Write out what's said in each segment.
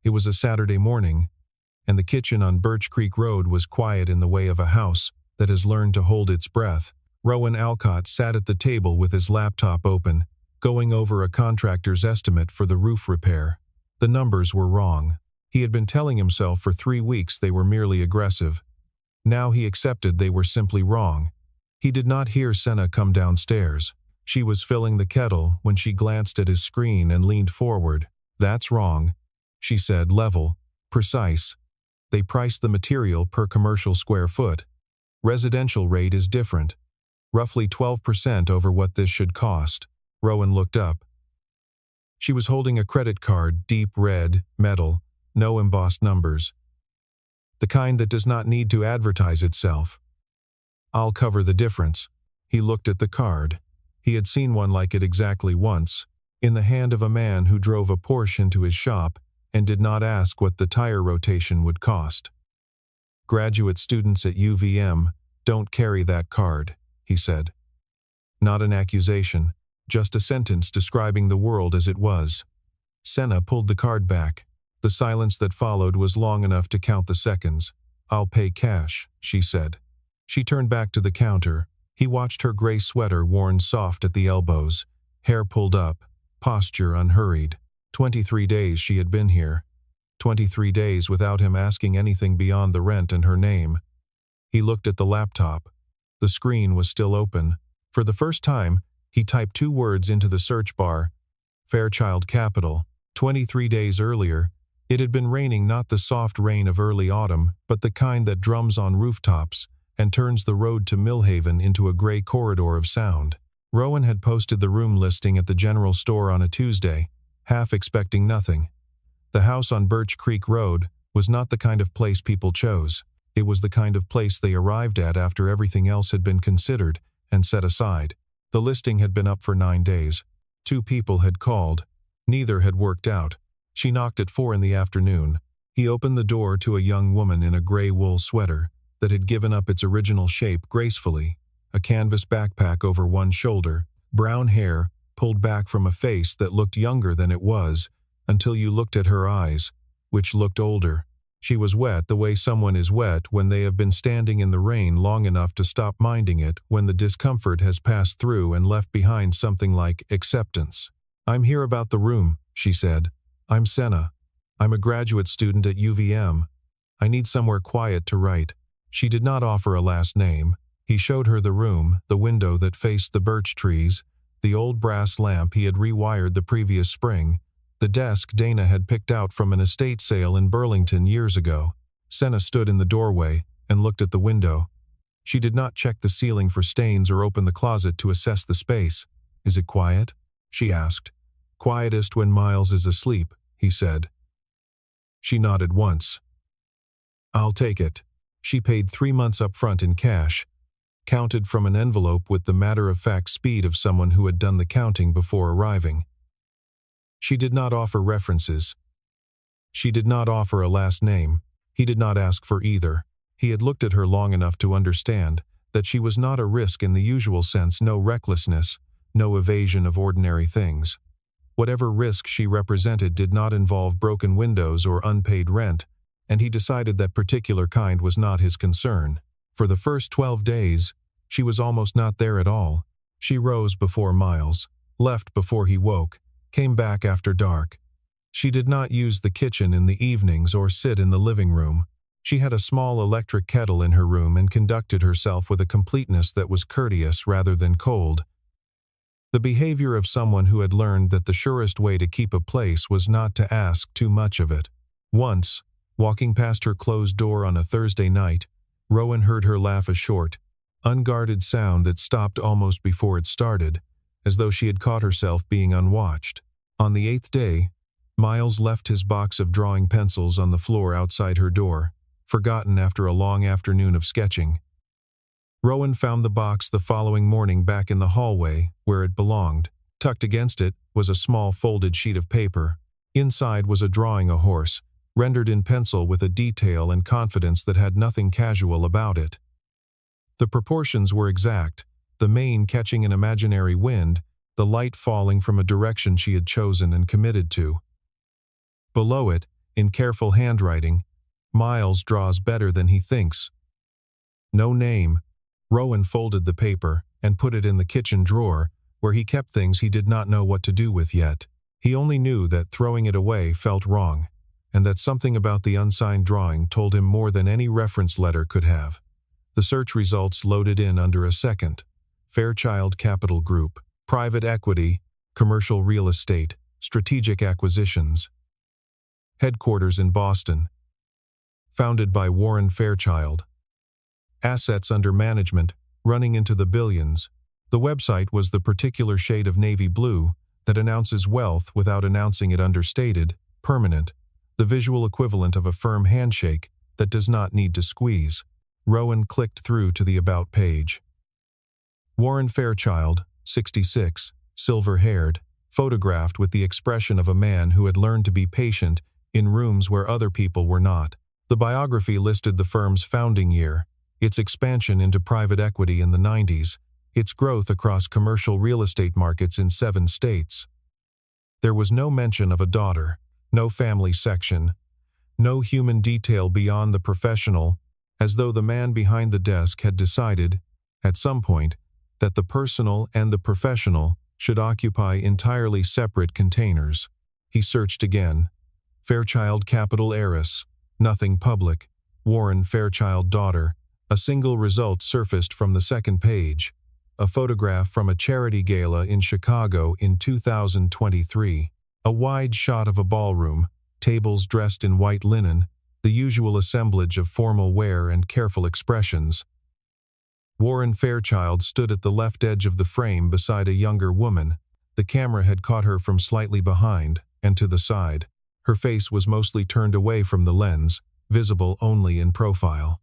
It was a Saturday morning, and the kitchen on Birch Creek Road was quiet in the way of a house that has learned to hold its breath. Rowan Alcott sat at the table with his laptop open, going over a contractor's estimate for the roof repair. The numbers were wrong. He had been telling himself for 3 weeks they were merely aggressive. Now he accepted they were simply wrong. He did not hear Senna come downstairs. She was filling the kettle when she glanced at his screen and leaned forward. "That's wrong," she said, level, precise. "They priced the material per commercial square foot. Residential rate is different. Roughly 12% over what this should cost." Rowan looked up. She was holding a credit card, deep red, metal, no embossed numbers. The kind that does not need to advertise itself. "I'll cover the difference." He looked at the card. He had seen one like it exactly once, in the hand of a man who drove a Porsche into his shop and did not ask what the tire rotation would cost. "Graduate students at UVM don't carry that card," he said. Not an accusation, just a sentence describing the world as it was. Senna pulled the card back. The silence that followed was long enough to count the seconds. "I'll pay cash," she said. She turned back to the counter. He watched her gray sweater worn soft at the elbows, hair pulled up, posture unhurried. 23 days she had been here. 23 days without him asking anything beyond the rent and her name. He looked at the laptop. The screen was still open. For the first time, he typed 2 words into the search bar. Fairchild Capital. 23 days earlier, it had been raining, not the soft rain of early autumn, but the kind that drums on rooftops and turns the road to Millhaven into a gray corridor of sound. Rowan had posted the room listing at the general store on a Tuesday, half expecting nothing. The house on Birch Creek Road was not the kind of place people chose. It was the kind of place they arrived at after everything else had been considered and set aside. The listing had been up for 9 days. 2 people had called. Neither had worked out. She knocked at 4 in the afternoon. He opened the door to a young woman in a gray wool sweater that had given up its original shape gracefully, a canvas backpack over one shoulder, brown hair pulled back from a face that looked younger than it was, until you looked at her eyes, which looked older. She was wet the way someone is wet when they have been standing in the rain long enough to stop minding it when the discomfort has passed through and left behind something like acceptance. "I'm here about the room," she said. "I'm Senna. I'm a graduate student at UVM. I need somewhere quiet to write." She did not offer a last name. He showed her the room, the window that faced the birch trees, the old brass lamp he had rewired the previous spring, the desk Dana had picked out from an estate sale in Burlington years ago. Senna stood in the doorway and looked at the window. She did not check the ceiling for stains or open the closet to assess the space. "Is it quiet?" she asked. "Quietest when Miles is asleep," he said. She nodded once. "I'll take it." She paid 3 months up front in cash, counted from an envelope with the matter-of-fact speed of someone who had done the counting before arriving. She did not offer references. She did not offer a last name. He did not ask for either. He had looked at her long enough to understand that she was not a risk in the usual sense, no recklessness, no evasion of ordinary things. Whatever risk she represented did not involve broken windows or unpaid rent, and he decided that particular kind was not his concern. For the first 12 days, she was almost not there at all. She rose before Miles, left before he woke, came back after dark. She did not use the kitchen in the evenings or sit in the living room. She had a small electric kettle in her room and conducted herself with a completeness that was courteous rather than cold. The behavior of someone who had learned that the surest way to keep a place was not to ask too much of it. Once, walking past her closed door on a Thursday night, Rowan heard her laugh, a short, unguarded sound that stopped almost before it started, as though she had caught herself being unwatched. On the 8th day, Miles left his box of drawing pencils on the floor outside her door, forgotten after a long afternoon of sketching. Rowan found the box the following morning back in the hallway, where it belonged. Tucked against it was a small folded sheet of paper. Inside was a drawing, a horse, rendered in pencil with a detail and confidence that had nothing casual about it. The proportions were exact, the mane catching an imaginary wind, the light falling from a direction she had chosen and committed to. Below it, In careful handwriting, Miles draws better than he thinks. No name. Rowan folded the paper and put it in the kitchen drawer, where he kept things he did not know what to do with yet. He only knew that throwing it away felt wrong, and that something about the unsigned drawing told him more than any reference letter could have. The search results loaded in under a second. Fairchild Capital Group, private equity, commercial real estate, strategic acquisitions. Headquarters in Boston. Founded by Warren Fairchild. Assets under management, running into the billions. The website was the particular shade of navy blue that announces wealth without announcing it understated, permanent, the visual equivalent of a firm handshake that does not need to squeeze. Rowan clicked through to the About page. Warren Fairchild, 66, silver-haired, photographed with the expression of a man who had learned to be patient in rooms where other people were not. The biography listed the firm's founding year, its expansion into private equity in the 90s, its growth across commercial real estate markets in 7 states. There was no mention of a daughter, no family section, no human detail beyond the professional, as though the man behind the desk had decided, at some point, that the personal and the professional should occupy entirely separate containers. He searched again. Fairchild Capital heiress, nothing public. Warren Fairchild daughter. A single result surfaced from the second page. A photograph from a charity gala in Chicago in 2023. A wide shot of a ballroom, tables dressed in white linen, the usual assemblage of formal wear and careful expressions. Warren Fairchild stood at the left edge of the frame beside a younger woman. The camera had caught her from slightly behind and to the side. Her face was mostly turned away from the lens, visible only in profile.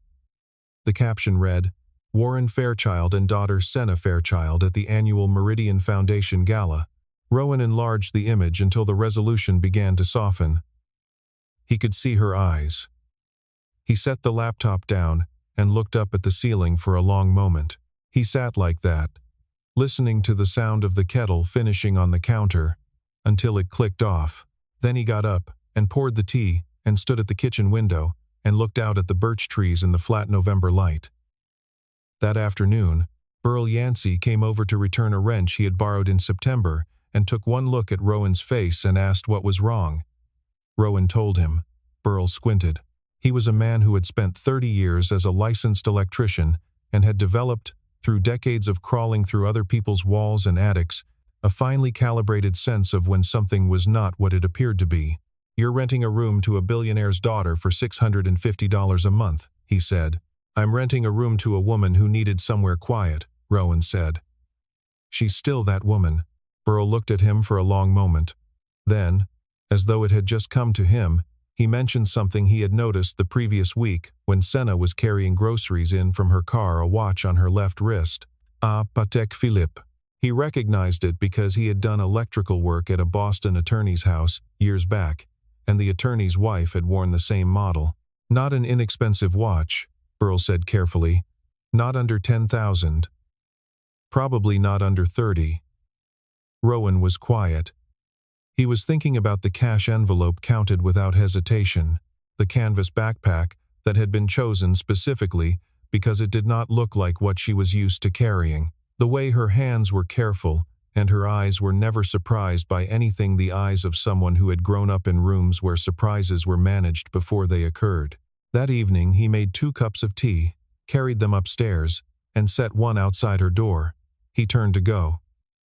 The caption read, Warren Fairchild and daughter Senna Fairchild at the annual Meridian Foundation Gala. Rowan enlarged the image until the resolution began to soften. He could see her eyes. He set the laptop down and looked up at the ceiling for a long moment. He sat like that, listening to the sound of the kettle finishing on the counter, until it clicked off. Then he got up and poured the tea and stood at the kitchen window and looked out at the birch trees in the flat November light. That afternoon, Burl Yancey came over to return a wrench he had borrowed in September and took one look at Rowan's face and asked what was wrong. Rowan told him. Burl squinted. He was a man who had spent 30 years as a licensed electrician and had developed, through decades of crawling through other people's walls and attics, a finely calibrated sense of when something was not what it appeared to be. You're renting a room to a billionaire's daughter for $650 a month, he said. I'm renting a room to a woman who needed somewhere quiet, Rowan said. She's still that woman. Burl looked at him for a long moment. Then, as though it had just come to him, he mentioned something he had noticed the previous week when Senna was carrying groceries in from her car, a watch on her left wrist. Ah, Patek Philippe. He recognized it because he had done electrical work at a Boston attorney's house years back, and the attorney's wife had worn the same model. Not an inexpensive watch, Burl said carefully. Not under 10,000. Probably not under 30. Rowan was quiet. He was thinking about the cash envelope counted without hesitation, the canvas backpack that had been chosen specifically because it did not look like what she was used to carrying. The way her hands were careful and her eyes were never surprised by anything, the eyes of someone who had grown up in rooms where surprises were managed before they occurred. That evening he made 2 cups of tea, carried them upstairs, and set one outside her door. He turned to go.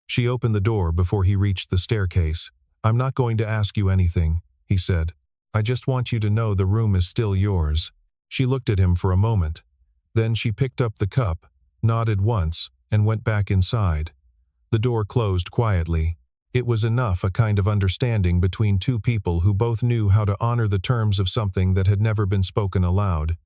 She opened the door before he reached the staircase. I'm not going to ask you anything, he said. I just want you to know the room is still yours. She looked at him for a moment. Then she picked up the cup, nodded once, and went back inside. The door closed quietly. It was enough, a kind of understanding between 2 people who both knew how to honor the terms of something that had never been spoken aloud.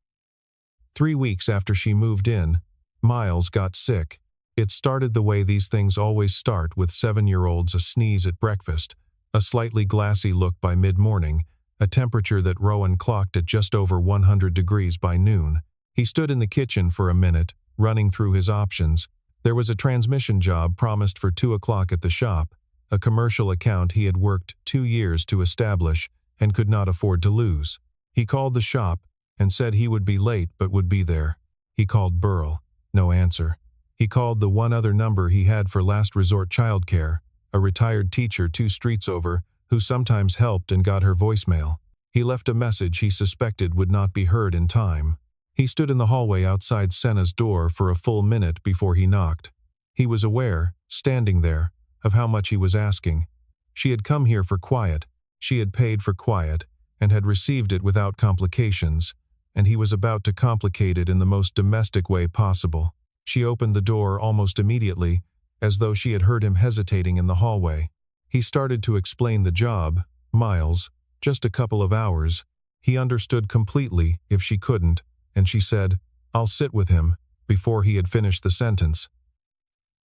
3 weeks after she moved in, Miles got sick. It started the way these things always start, with 7-year-olds, a sneeze at breakfast, a slightly glassy look by mid-morning, a temperature that Rowan clocked at just over 100 degrees by noon. He stood in the kitchen for a minute, running through his options. There was a transmission job promised for 2 o'clock at the shop, a commercial account he had worked 2 years to establish, and could not afford to lose. He called the shop and said he would be late but would be there. He called Burl. No answer. He called the one other number he had for last resort childcare, a retired teacher 2 streets over who sometimes helped and got her voicemail. He left a message he suspected would not be heard in time. He stood in the hallway outside Senna's door for a full minute before he knocked. He was aware, standing there, of how much he was asking. She had come here for quiet, she had paid for quiet, and had received it without complications, and he was about to complicate it in the most domestic way possible. She opened the door almost immediately, as though she had heard him hesitating in the hallway. He started to explain the job, Miles, just a couple of hours. He understood completely if she couldn't, and she said, "I'll sit with him," before he had finished the sentence.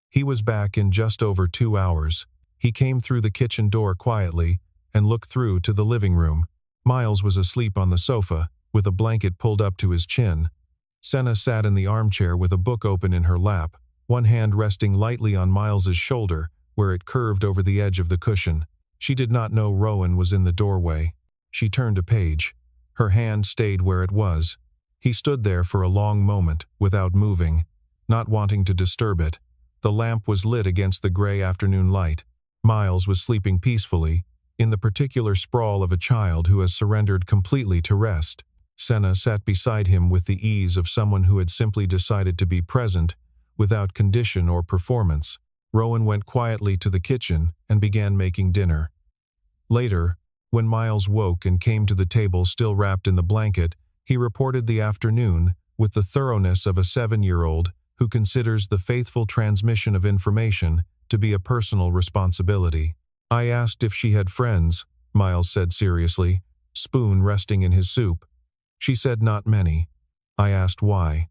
He was back in just over 2 hours. He came through the kitchen door quietly and looked through to the living room. Miles was asleep on the sofa, with a blanket pulled up to his chin. Senna sat in the armchair with a book open in her lap, one hand resting lightly on Miles's shoulder, where it curved over the edge of the cushion. She did not know Rowan was in the doorway. She turned a page. Her hand stayed where it was. He stood there for a long moment, without moving, not wanting to disturb it. The lamp was lit against the gray afternoon light. Miles was sleeping peacefully, in the particular sprawl of a child who has surrendered completely to rest. Senna sat beside him with the ease of someone who had simply decided to be present, without condition or performance. Rowan went quietly to the kitchen and began making dinner. Later, when Miles woke and came to the table still wrapped in the blanket, he reported the afternoon with the thoroughness of a 7-year-old who considers the faithful transmission of information to be a personal responsibility. "I asked if she had friends," Miles said seriously, spoon resting in his soup. "She said not many." I asked why.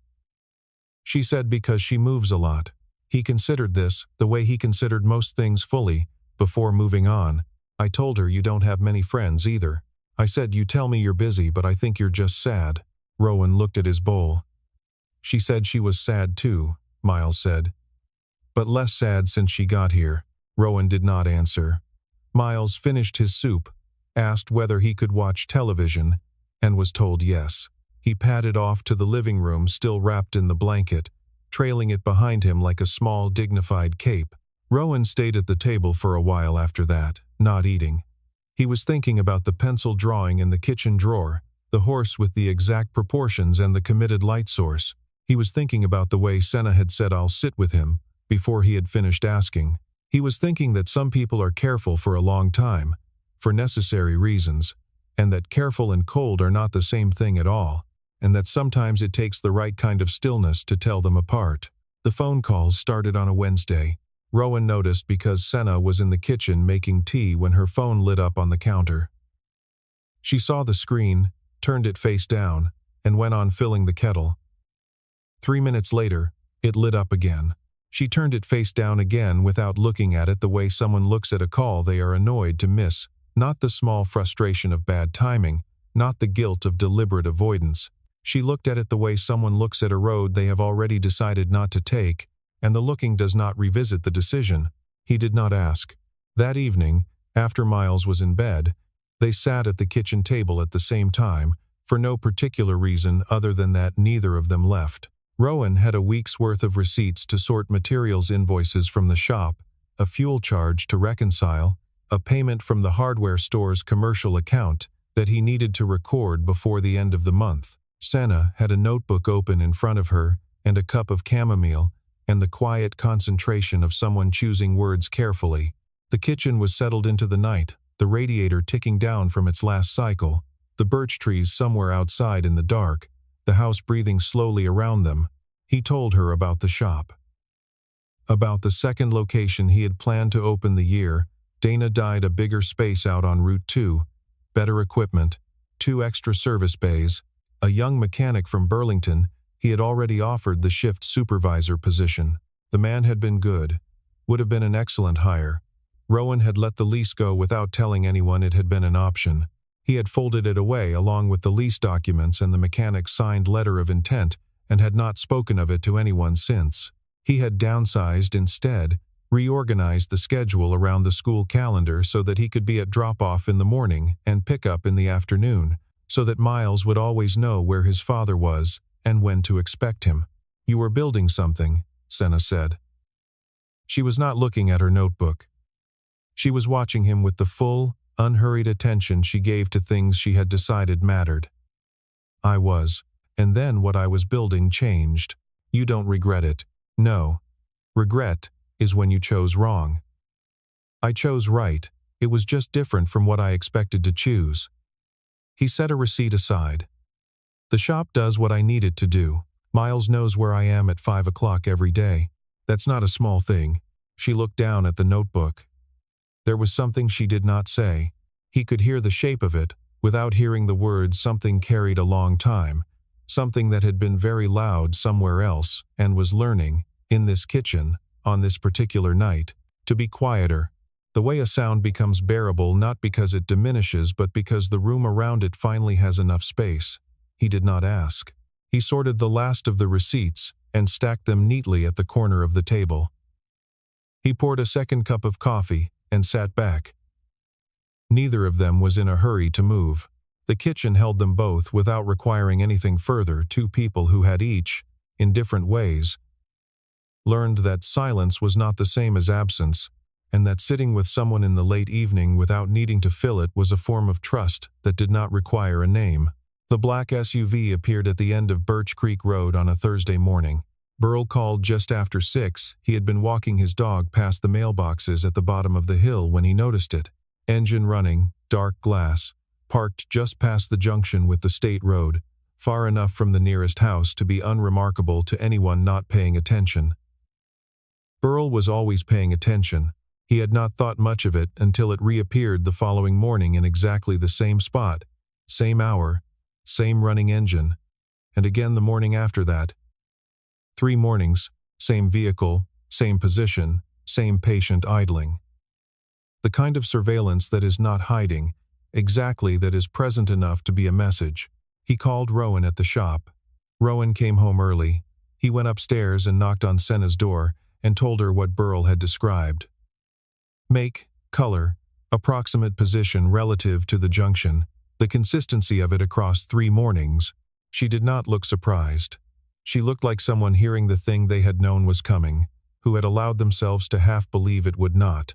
"She said because she moves a lot." He considered this, the way he considered most things fully, before moving on. "I told her you don't have many friends either. I said you tell me you're busy but I think you're just sad." Rowan looked at his bowl. "She said she was sad too," Miles said. "But less sad since she got here." Rowan did not answer. Miles finished his soup, asked whether he could watch television, and was told yes. He padded off to the living room still wrapped in the blanket, trailing it behind him like a small, dignified cape. Rowan stayed at the table for a while after that, not eating. He was thinking about the pencil drawing in the kitchen drawer, the horse with the exact proportions and the committed light source. He was thinking about the way Senna had said "I'll sit with him," before he had finished asking. He was thinking that some people are careful for a long time, for necessary reasons, and that careful and cold are not the same thing at all, and that sometimes it takes the right kind of stillness to tell them apart. The phone calls started on a Wednesday. Rowan noticed because Senna was in the kitchen making tea when her phone lit up on the counter. She saw the screen, turned it face down, and went on filling the kettle. 3 minutes later, it lit up again. She turned it face down again without looking at it the way someone looks at a call they are annoyed to miss, not the small frustration of bad timing, not the guilt of deliberate avoidance. She looked at it the way someone looks at a road they have already decided not to take, and the looking does not revisit the decision. He did not ask. That evening, after Miles was in bed, they sat at the kitchen table at the same time, for no particular reason other than that neither of them left. Rowan had a week's worth of receipts to sort, materials invoices from the shop, a fuel charge to reconcile, a payment from the hardware store's commercial account that he needed to record before the end of the month. Senna had a notebook open in front of her and a cup of chamomile, and the quiet concentration of someone choosing words carefully. The kitchen was settled into the night, the radiator ticking down from its last cycle, the birch trees somewhere outside in the dark, the house breathing slowly around them. He told her about the shop. About the second location he had planned to open the year. Dana died a bigger space out on Route 2, better equipment, 2 extra service bays, a young mechanic from Burlington. He had already offered the shift supervisor position. The man had been good, would have been an excellent hire. Rowan had let the lease go without telling anyone it had been an option. He had folded it away along with the lease documents and the mechanic's signed letter of intent and had not spoken of it to anyone since. He had downsized instead, reorganized the schedule around the school calendar so that he could be at drop-off in the morning and pick-up in the afternoon, so that Miles would always know where his father was and when to expect him. "You are building something," Senna said. She was not looking at her notebook. She was watching him with the full, unhurried attention she gave to things she had decided mattered. "I was. And then what I was building changed. You don't regret it. No. Regret is when you chose wrong. I chose right. It was just different from what I expected to choose." He set a receipt aside. "The shop does what I need it to do. Miles knows where I am at 5 o'clock every day. That's not a small thing." She looked down at the notebook. There was something she did not say. He could hear the shape of it. Without hearing the words, something carried a long time. Something that had been very loud somewhere else and was learning, in this kitchen, on this particular night, to be quieter. The way a sound becomes bearable not because it diminishes but because the room around it finally has enough space. He did not ask. He sorted the last of the receipts and stacked them neatly at the corner of the table. He poured a second cup of coffee and sat back. Neither of them was in a hurry to move. The kitchen held them both without requiring anything further. Two people who had each, in different ways, learned that silence was not the same as absence, and that sitting with someone in the late evening without needing to fill it was a form of trust that did not require a name. The black SUV appeared at the end of Birch Creek Road on a Thursday morning. Burl called just after 6. He had been walking his dog past the mailboxes at the bottom of the hill when he noticed it. Engine running, dark glass, parked just past the junction with the state road, far enough from the nearest house to be unremarkable to anyone not paying attention. Burl was always paying attention. He had not thought much of it until it reappeared the following morning in exactly the same spot, same hour, same running engine, and again the morning after that. 3 mornings, same vehicle, same position, same patient idling. The kind of surveillance that is not hiding, exactly that is present enough to be a message. He called Rowan at the shop. Rowan came home early. He went upstairs and knocked on Senna's door and told her what Burl had described. Make, color, approximate position relative to the junction, the consistency of it across 3 mornings. She did not look surprised. She looked like someone hearing the thing they had known was coming, who had allowed themselves to half believe it would not.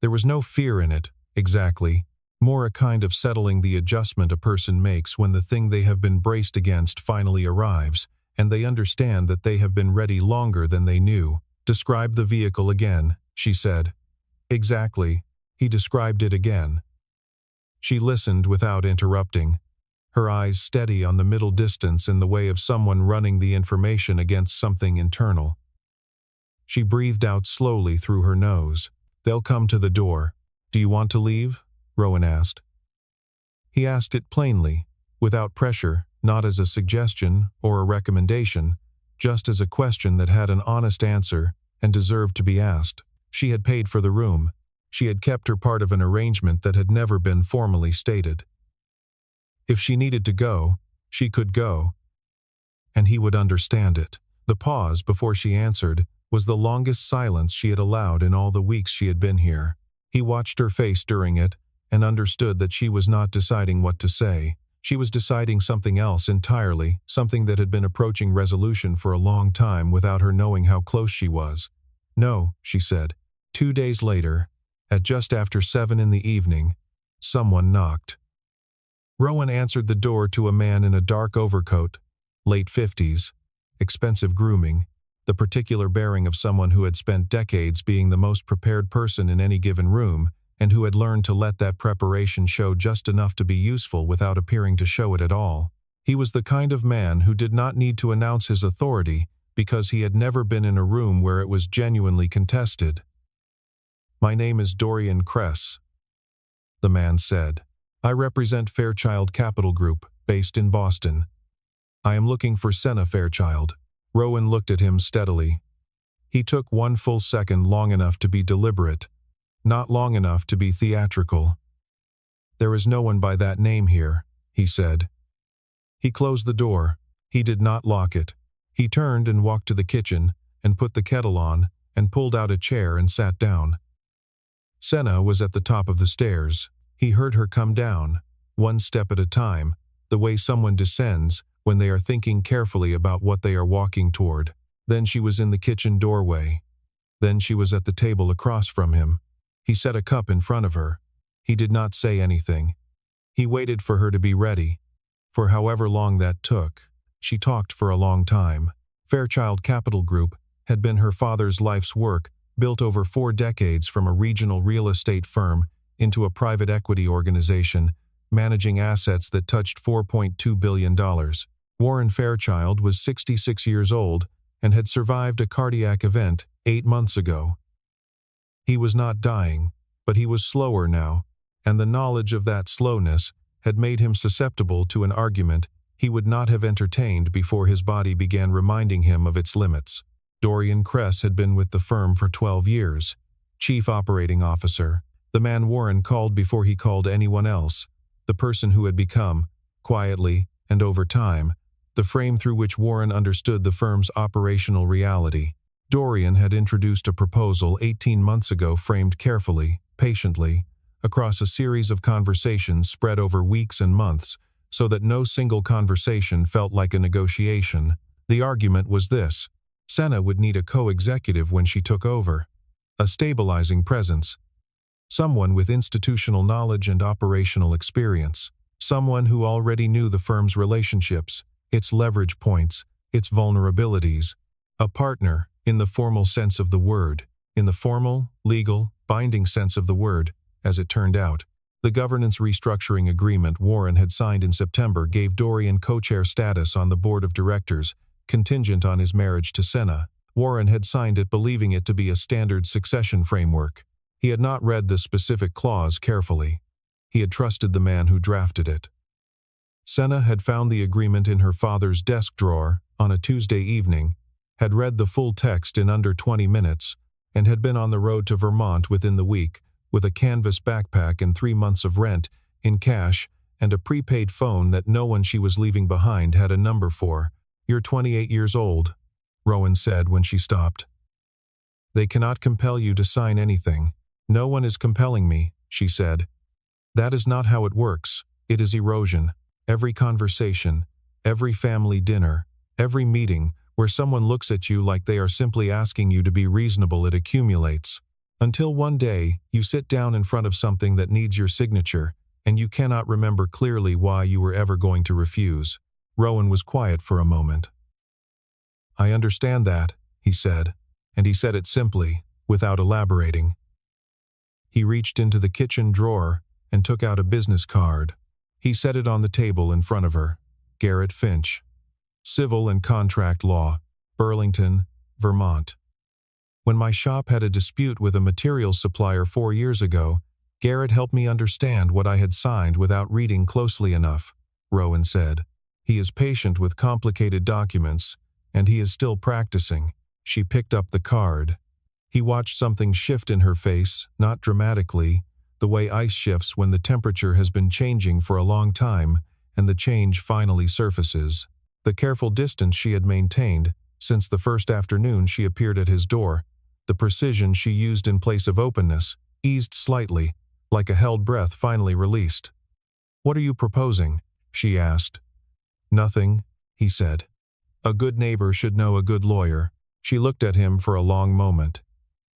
There was no fear in it, exactly, more a kind of settling the adjustment a person makes when the thing they have been braced against finally arrives, and they understand that they have been ready longer than they knew. "Describe the vehicle again," she said. "Exactly." He described it again. She listened without interrupting, her eyes steady on the middle distance in the way of someone running the information against something internal. She breathed out slowly through her nose. "They'll come to the door. Do you want to leave?" Rowan asked. He asked it plainly, without pressure, not as a suggestion or a recommendation, just as a question that had an honest answer and deserved to be asked. She had paid for the room. She had kept her part of an arrangement that had never been formally stated. If she needed to go, she could go, and he would understand it. The pause before she answered was the longest silence she had allowed in all the weeks she had been here. He watched her face during it and understood that she was not deciding what to say. She was deciding something else entirely, something that had been approaching resolution for a long time without her knowing how close she was. "No," she said. 2 days later, at just after 7 in the evening, someone knocked. Rowan answered the door to a man in a dark overcoat, late 50s, expensive grooming, the particular bearing of someone who had spent decades being the most prepared person in any given room, and who had learned to let that preparation show just enough to be useful without appearing to show it at all. He was the kind of man who did not need to announce his authority because he had never been in a room where it was genuinely contested. "My name is Dorian Kress," the man said. "I represent Fairchild Capital Group, based in Boston. I am looking for Senna Fairchild." Rowan looked at him steadily. He took 1 full second, long enough to be deliberate, not long enough to be theatrical. "There is no one by that name here," he said. He closed the door. He did not lock it. He turned and walked to the kitchen and put the kettle on and pulled out a chair and sat down. Senna was at the top of the stairs. He heard her come down, one step at a time, the way someone descends when they are thinking carefully about what they are walking toward. Then she was in the kitchen doorway. Then she was at the table across from him. He set a cup in front of her. He did not say anything. He waited for her to be ready. For however long that took, she talked for a long time. Fairchild Capital Group had been her father's life's work, built over 4 decades from a regional real estate firm into a private equity organization, managing assets that touched $4.2 billion. Warren Fairchild was 66 years old and had survived a cardiac event 8 months ago. He was not dying, but he was slower now, and the knowledge of that slowness had made him susceptible to an argument he would not have entertained before his body began reminding him of its limits. Dorian Kress had been with the firm for 12 years, chief operating officer, the man Warren called before he called anyone else, the person who had become, quietly and over time, the frame through which Warren understood the firm's operational reality. Dorian had introduced a proposal 18 months ago, framed carefully, patiently, across a series of conversations spread over weeks and months, so that no single conversation felt like a negotiation. The argument was this: Senna would need a co-executive when she took over, a stabilizing presence, someone with institutional knowledge and operational experience, someone who already knew the firm's relationships, its leverage points, its vulnerabilities, a partner in the formal sense of the word, in the formal, legal, binding sense of the word, as it turned out. The governance restructuring agreement Warren had signed in September gave Dorian co-chair status on the board of directors, contingent on his marriage to Senna. Warren had signed it believing it to be a standard succession framework. He had not read the specific clause carefully. He had trusted the man who drafted it. Senna had found the agreement in her father's desk drawer on a Tuesday evening, had read the full text in under 20 minutes, and had been on the road to Vermont within the week, with a canvas backpack and 3 months of rent in cash and a prepaid phone that no one she was leaving behind had a number for. "You're 28 years old," Rowan said when she stopped. "They cannot compel you to sign anything." "No one is compelling me," she said. "That is not how it works. It is erosion. Every conversation, every family dinner, every meeting where someone looks at you like they are simply asking you to be reasonable, it accumulates. Until one day, you sit down in front of something that needs your signature, and you cannot remember clearly why you were ever going to refuse." Rowan was quiet for a moment. "I understand that," he said, and he said it simply, without elaborating. He reached into the kitchen drawer and took out a business card. He set it on the table in front of her. Garrett Finch. Civil and Contract Law, Burlington, Vermont. "When my shop had a dispute with a materials supplier 4 years ago, Garrett helped me understand what I had signed without reading closely enough," Rowan said. "He is patient with complicated documents, and he is still practicing." She picked up the card. He watched something shift in her face, not dramatically, the way ice shifts when the temperature has been changing for a long time and the change finally surfaces. The careful distance she had maintained since the first afternoon she appeared at his door, the precision she used in place of openness, eased slightly, like a held breath finally released. "What are you proposing?" she asked. "Nothing," he said. "A good neighbor should know a good lawyer." She looked at him for a long moment.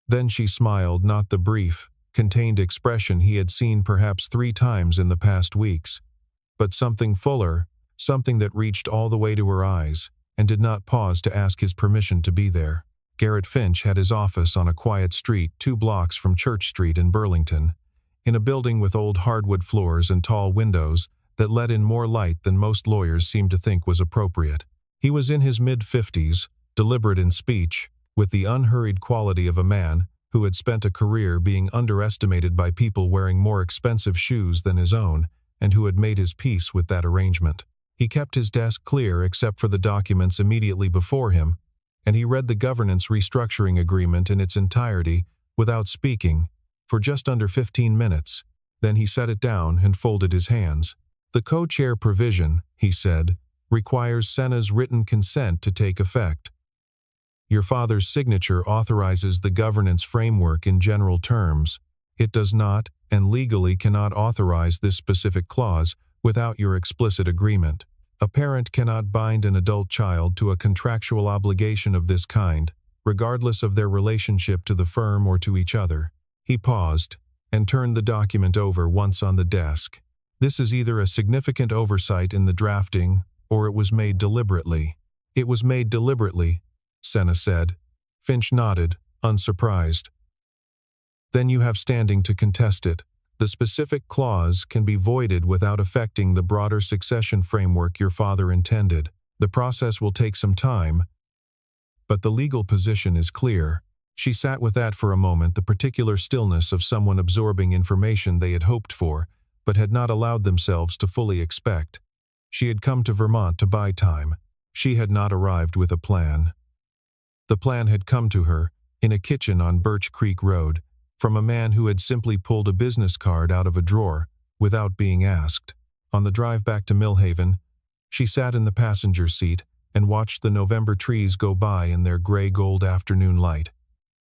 Then she smiled, not the brief, contained expression he had seen perhaps 3 times in the past weeks, but something fuller, something that reached all the way to her eyes, and did not pause to ask his permission to be there. Garrett Finch had his office on a quiet street 2 blocks from Church Street in Burlington, in a building with old hardwood floors and tall windows that let in more light than most lawyers seemed to think was appropriate. He was in his mid-50s, deliberate in speech, with the unhurried quality of a man who had spent a career being underestimated by people wearing more expensive shoes than his own, and who had made his peace with that arrangement. He kept his desk clear except for the documents immediately before him, and he read the governance restructuring agreement in its entirety without speaking for just under 15 minutes. Then he set it down and folded his hands. "The co-chair provision," he said, "requires Senna's written consent to take effect." Your father's signature authorizes the governance framework in general terms. It does not, and legally cannot authorize this specific clause without your explicit agreement. A parent cannot bind an adult child to a contractual obligation of this kind, regardless of their relationship to the firm or to each other. He paused and turned the document over once on the desk. This is either a significant oversight in the drafting, or it was made deliberately. It was made deliberately, Senna said. Finch nodded, unsurprised. Then you have standing to contest it. The specific clause can be voided without affecting the broader succession framework your father intended. The process will take some time, but the legal position is clear. She sat with that for a moment, the particular stillness of someone absorbing information they had hoped for, but had not allowed themselves to fully expect. She had come to Vermont to buy time. She had not arrived with a plan. The plan had come to her, in a kitchen on Birch Creek Road, from a man who had simply pulled a business card out of a drawer, without being asked. On the drive back to Millhaven, she sat in the passenger seat and watched the November trees go by in their gray-gold afternoon light.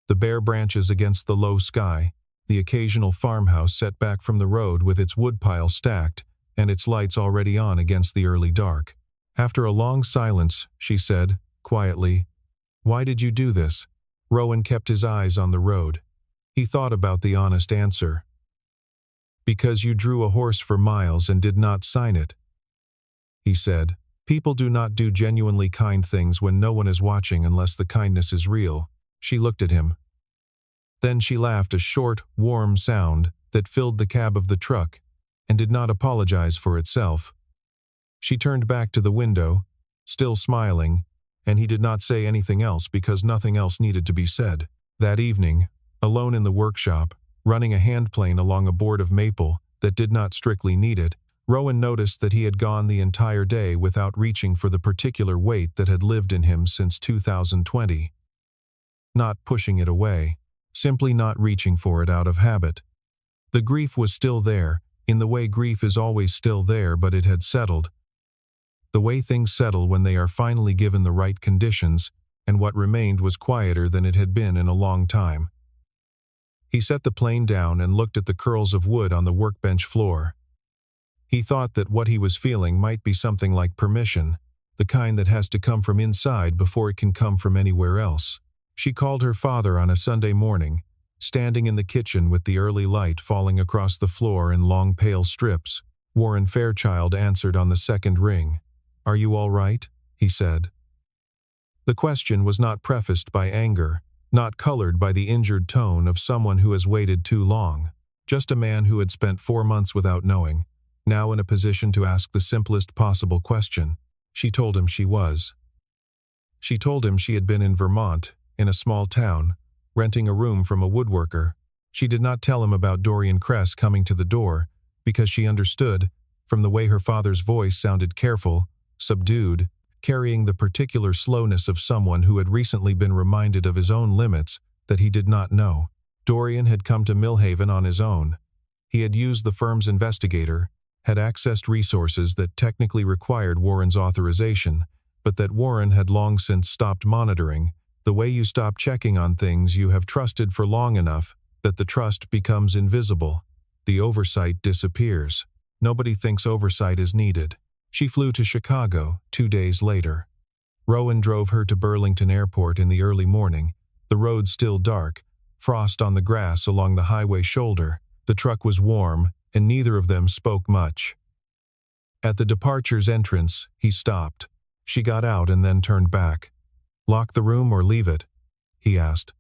The bare branches against the low sky, the occasional farmhouse set back from the road with its woodpile stacked, and its lights already on against the early dark. After a long silence, she said, quietly, "Why did you do this?" Rowan kept his eyes on the road. He thought about the honest answer. "Because you drew a horse for miles and did not sign it," he said. "People do not do genuinely kind things when no one is watching unless the kindness is real." She looked at him. Then she laughed, a short, warm sound that filled the cab of the truck and did not apologize for itself. She turned back to the window, still smiling, and he did not say anything else because nothing else needed to be said. That evening, alone in the workshop, running a handplane along a board of maple that did not strictly need it, Rowan noticed that he had gone the entire day without reaching for the particular weight that had lived in him since 2020. Not pushing it away, simply not reaching for it out of habit. The grief was still there, in the way grief is always still there, but it had settled. The way things settle when they are finally given the right conditions, and what remained was quieter than it had been in a long time. He set the plane down and looked at the curls of wood on the workbench floor. He thought that what he was feeling might be something like permission, the kind that has to come from inside before it can come from anywhere else. She called her father on a Sunday morning, standing in the kitchen with the early light falling across the floor in long pale strips. Warren Fairchild answered on the second ring. "Are you all right?" he said. The question was not prefaced by anger, not colored by the injured tone of someone who has waited too long. Just a man who had spent 4 months without knowing, now in a position to ask the simplest possible question. She told him she was. She told him she had been in Vermont, in a small town, renting a room from a woodworker. She did not tell him about Dorian Kress coming to the door, because she understood, from the way her father's voice sounded careful, subdued, carrying the particular slowness of someone who had recently been reminded of his own limits that he did not know. Dorian had come to Millhaven on his own. He had used the firm's investigator, had accessed resources that technically required Warren's authorization, but that Warren had long since stopped monitoring, the way you stop checking on things you have trusted for long enough that the trust becomes invisible. The oversight disappears. Nobody thinks oversight is needed. She flew to Chicago 2 days later. Rowan drove her to Burlington Airport in the early morning, the road still dark, frost on the grass along the highway shoulder. The truck was warm, and neither of them spoke much. At the departure's entrance, he stopped. She got out and then turned back. "Lock the room or leave it?" he asked.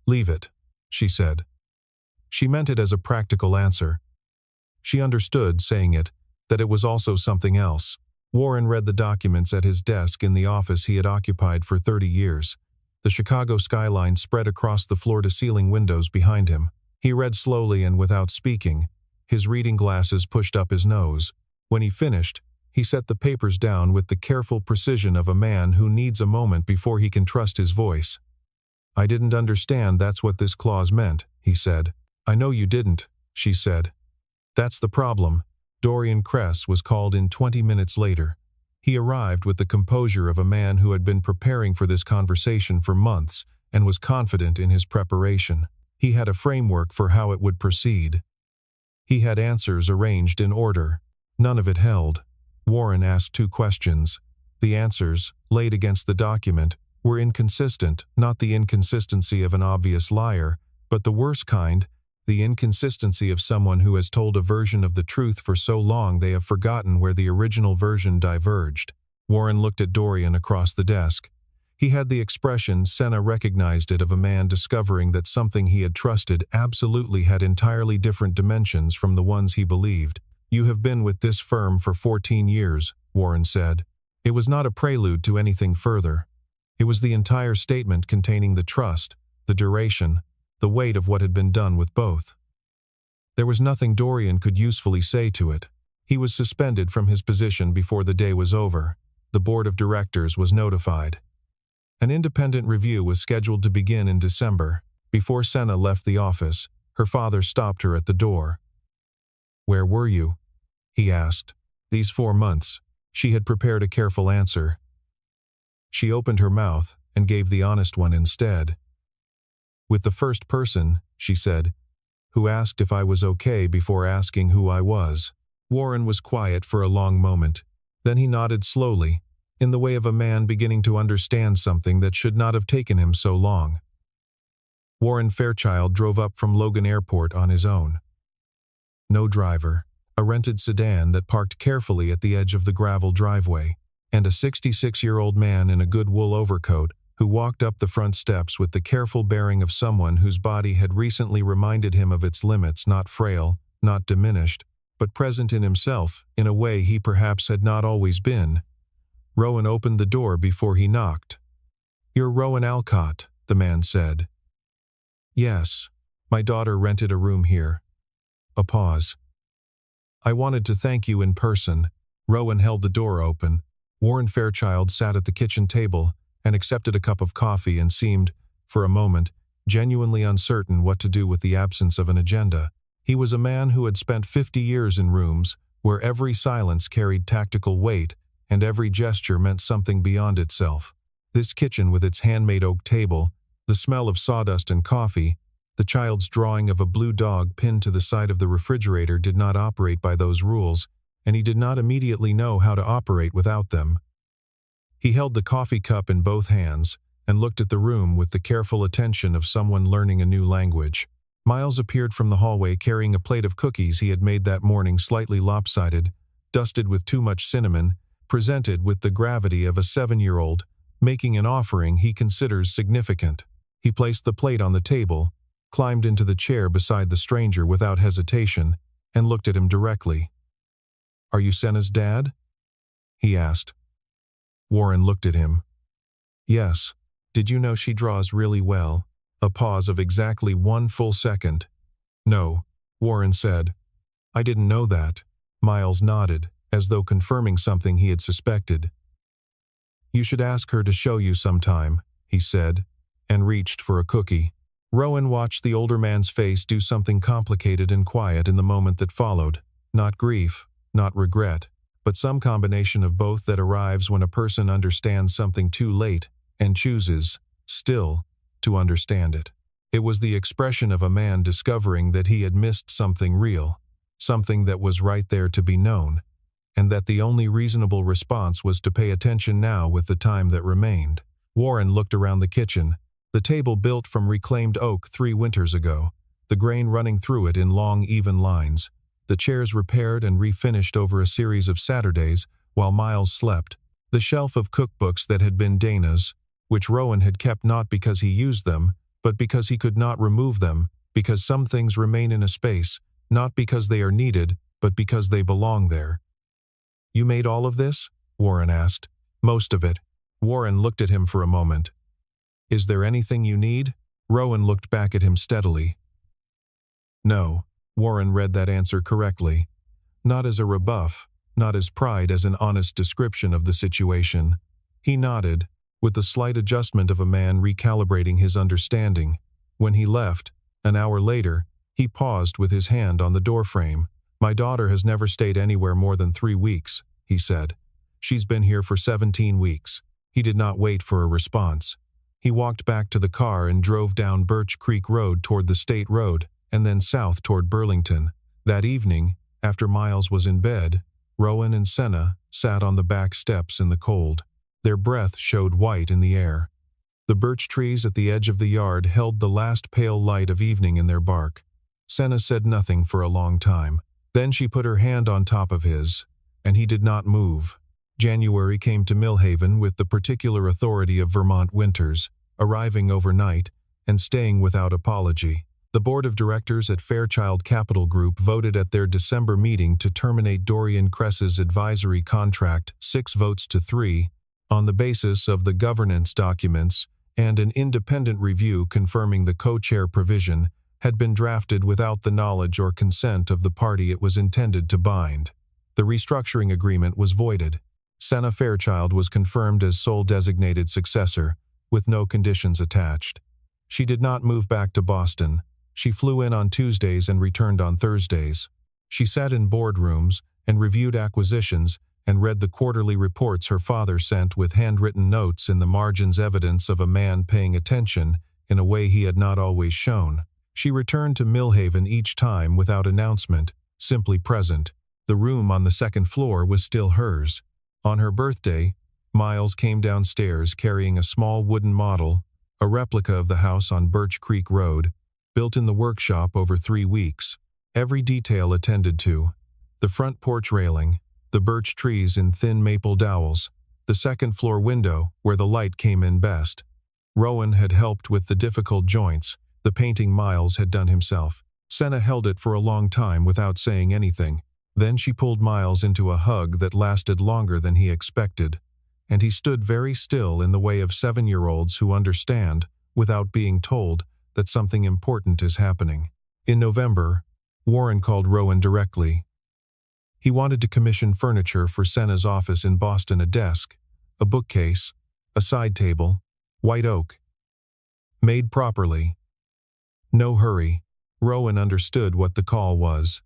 "Leave it," she said. She meant it as a practical answer. She understood, saying it, that it was also something else. Warren read the documents at his desk in the office he had occupied for 30 years. The Chicago skyline spread across the floor-to-ceiling windows behind him. He read slowly and without speaking, his reading glasses pushed up his nose. When he finished, he set the papers down with the careful precision of a man who needs a moment before he can trust his voice. "I didn't understand that's what this clause meant," he said. "I know you didn't," she said. "That's the problem." Dorian Kress was called in 20 minutes later. He arrived with the composure of a man who had been preparing for this conversation for months and was confident in his preparation. He had a framework for how it would proceed. He had answers arranged in order. None of it held. Warren asked 2 questions. The answers, laid against the document, were inconsistent, not the inconsistency of an obvious liar, but the worst kind, the inconsistency of someone who has told a version of the truth for so long they have forgotten where the original version diverged. Warren looked at Dorian across the desk. He had the expression Senna recognized it of a man discovering that something he had trusted absolutely had entirely different dimensions from the ones he believed. "You have been with this firm for 14 years, Warren said. It was not a prelude to anything further. It was the entire statement containing the trust, the duration, the weight of what had been done with both. There was nothing Dorian could usefully say to it. He was suspended from his position before the day was over. The board of directors was notified. An independent review was scheduled to begin in December. Before Senna left the office, her father stopped her at the door. "Where were you?" he asked. "These 4 months." She had prepared a careful answer. She opened her mouth and gave the honest one instead. "With the first person," she said, "who asked if I was okay before asking who I was." Warren was quiet for a long moment. Then he nodded slowly, in the way of a man beginning to understand something that should not have taken him so long. Warren Fairchild drove up from Logan Airport on his own. No driver, a rented sedan that parked carefully at the edge of the gravel driveway, and a 66-year-old man in a good wool overcoat who walked up the front steps with the careful bearing of someone whose body had recently reminded him of its limits, not frail, not diminished, but present in himself in a way he perhaps had not always been. Rowan opened the door before he knocked. "You're Rowan Alcott," the man said. "Yes. My daughter rented a room here." A pause. "I wanted to thank you in person." Rowan held the door open. Warren Fairchild sat at the kitchen table and accepted a cup of coffee and seemed, for a moment, genuinely uncertain what to do with the absence of an agenda. He was a man who had spent 50 years in rooms where every silence carried tactical weight and every gesture meant something beyond itself. This kitchen with its handmade oak table, the smell of sawdust and coffee, the child's drawing of a blue dog pinned to the side of the refrigerator did not operate by those rules, and he did not immediately know how to operate without them. He held the coffee cup in both hands and looked at the room with the careful attention of someone learning a new language. Miles appeared from the hallway carrying a plate of cookies he had made that morning, slightly lopsided, dusted with too much cinnamon, presented with the gravity of a 7-year-old, making an offering he considers significant. He placed the plate on the table, climbed into the chair beside the stranger without hesitation, and looked at him directly. "Are you Senna's dad?" he asked. Warren looked at him. "Yes. Did you know she draws really well?" A pause of exactly 1 full second. "No," Warren said. "I didn't know that." Miles nodded, as though confirming something he had suspected. "You should ask her to show you sometime," he said, and reached for a cookie. Rowan watched the older man's face do something complicated and quiet in the moment that followed. Not grief, not regret, but some combination of both that arrives when a person understands something too late and chooses, still, to understand it. It was the expression of a man discovering that he had missed something real, something that was right there to be known, and that the only reasonable response was to pay attention now with the time that remained. Warren looked around the kitchen, the table built from reclaimed oak 3 winters ago, the grain running through it in long, even lines, the chairs repaired and refinished over a series of Saturdays while Miles slept, the shelf of cookbooks that had been Dana's, which Rowan had kept not because he used them, but because he could not remove them, because some things remain in a space, not because they are needed, but because they belong there. "You made all of this?" Warren asked. "Most of it." Warren looked at him for a moment. "Is there anything you need?" Rowan looked back at him steadily. "No." Warren read that answer correctly. Not as a rebuff, not as pride, as an honest description of the situation. He nodded, with the slight adjustment of a man recalibrating his understanding. When he left, an hour later, he paused with his hand on the doorframe. "My daughter has never stayed anywhere more than 3 weeks," he said. She's been here for 17 weeks. He did not wait for a response. He walked back to the car and drove down Birch Creek Road toward the State Road, and then south toward Burlington. That evening, after Miles was in bed, Rowan and Senna sat on the back steps in the cold. Their breath showed white in the air. The birch trees at the edge of the yard held the last pale light of evening in their bark. Senna said nothing for a long time. Then she put her hand on top of his, and he did not move. January came to Millhaven with the particular authority of Vermont winters, arriving overnight and staying without apology. The board of directors at Fairchild Capital Group voted at their December meeting to terminate Dorian Kress's advisory contract 6 votes to 3 on the basis of the governance documents, and an independent review confirming the co-chair provision had been drafted without the knowledge or consent of the party it was intended to bind. The restructuring agreement was voided. Senna Fairchild was confirmed as sole designated successor, with no conditions attached. She did not move back to Boston. She flew in on Tuesdays and returned on Thursdays. She sat in boardrooms and reviewed acquisitions and read the quarterly reports her father sent with handwritten notes in the margins, evidence of a man paying attention in a way he had not always shown. She returned to Millhaven each time without announcement, simply present. The room on the second floor was still hers. On her birthday, Miles came downstairs carrying a small wooden model, a replica of the house on Birch Creek Road, built in the workshop over 3 weeks. Every detail attended to: the front porch railing, the birch trees in thin maple dowels, the second-floor window where the light came in best. Rowan had helped with the difficult joints. The painting Miles had done himself. Senna held it for a long time without saying anything. Then she pulled Miles into a hug that lasted longer than he expected, and he stood very still in the way of 7-year-olds who understand, without being told, that something important is happening. In November, Warren called Rowan directly. He wanted to commission furniture for Senna's office in Boston: a desk, a bookcase, a side table, white oak. Made properly. No hurry. Rowan understood what the call was.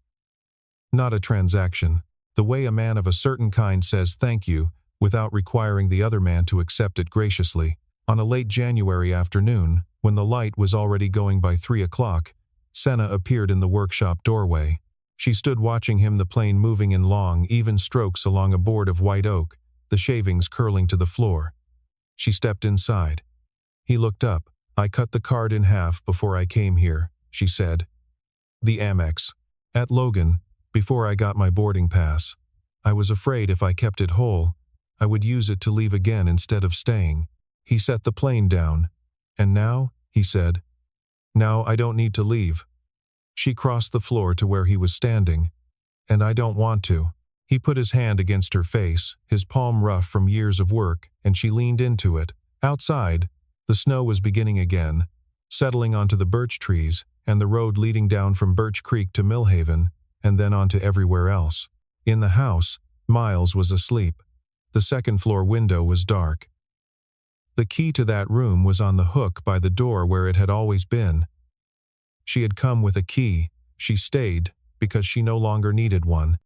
Not a transaction. The way a man of a certain kind says thank you without requiring the other man to accept it graciously. On a late January afternoon, when the light was already going by 3 o'clock, Senna appeared in the workshop doorway. She stood watching him, the plane moving in long, even strokes along a board of white oak, the shavings curling to the floor. She stepped inside. He looked up. "I cut the card in half before I came here," she said. "The Amex. At Logan, before I got my boarding pass. I was afraid if I kept it whole, I would use it to leave again instead of staying." He set the plane down. "And now," he said, "now I don't need to leave." She crossed the floor to where he was standing. "And I don't want to." He put his hand against her face, his palm rough from years of work, and she leaned into it. Outside, the snow was beginning again, settling onto the birch trees and the road leading down from Birch Creek to Millhaven, and then on to everywhere else. In the house, Miles was asleep. The second-floor window was dark. The key to that room was on the hook by the door where it had always been. She had come with a key. She stayed because she no longer needed one.